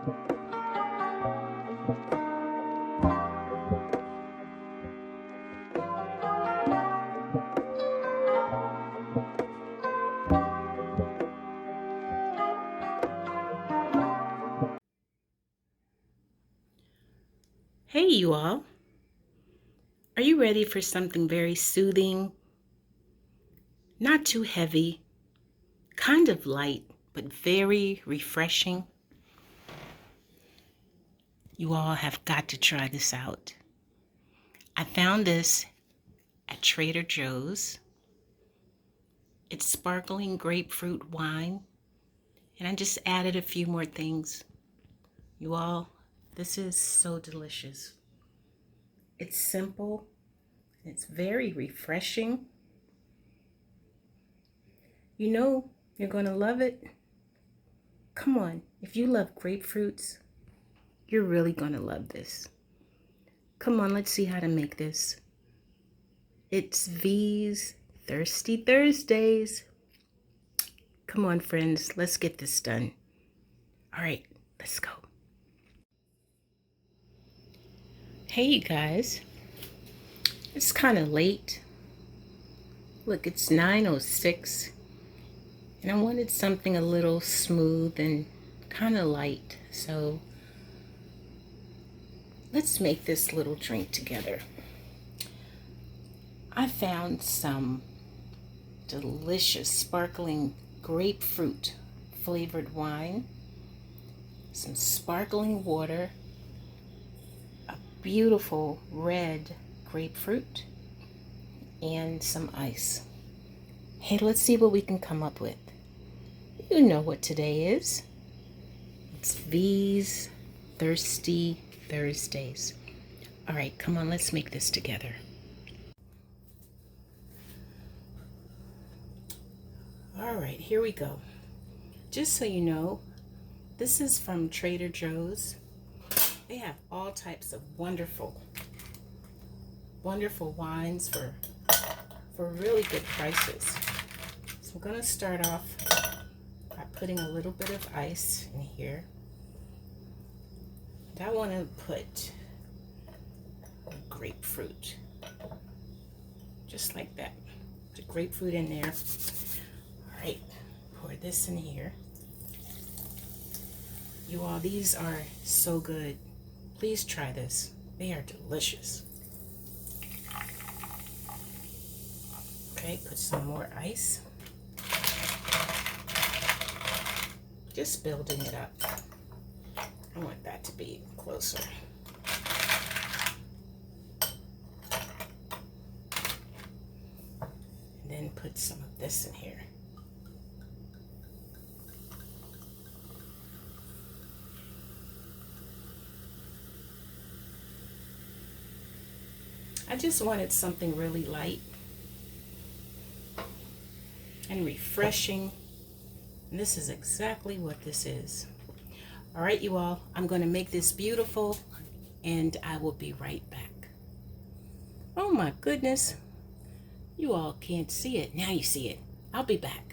Hey you all, are you ready for something very soothing, not too heavy, kind of light, but very refreshing? You all have got to try this out. I found this at Trader Joe's. It's sparkling grapefruit wine, and I just added a few more things. You all, this is so delicious. It's simple, it's very refreshing. You know you're going to love it. Come on, if you love grapefruits, you're really going to love this. Come on, let's see how to make this. It's V's Thirsty Thursdays. Come on, friends, let's get this done. All right, let's go. Hey, you guys. It's kind of late. Look, it's 9:06, and I wanted something a little smooth and kind of light. So let's make this little drink together. I found some delicious sparkling grapefruit flavored wine, some sparkling water, a beautiful red grapefruit, and some ice. Hey, let's see what we can come up with. You know what today is. It's V's Thirsty Thursdays. All right, come on, let's make this together. All right, here we go. Just so you know, this is from Trader Joe's. They have all types of wonderful wines for really good prices. So I'm going to start off by putting a little bit of ice in here. And I want to put grapefruit, just like that. The grapefruit in there. All right, pour this in here. You all, these are so good. Please try this. They are delicious. Okay, put some more ice. Just building it up. I want that to be closer. And then put some of this in here. I just wanted something really light and refreshing. And this is exactly what this is. All right, you all, I'm going to make this beautiful and I will be right back. Oh my goodness. You all can't see it. Now you see it. I'll be back.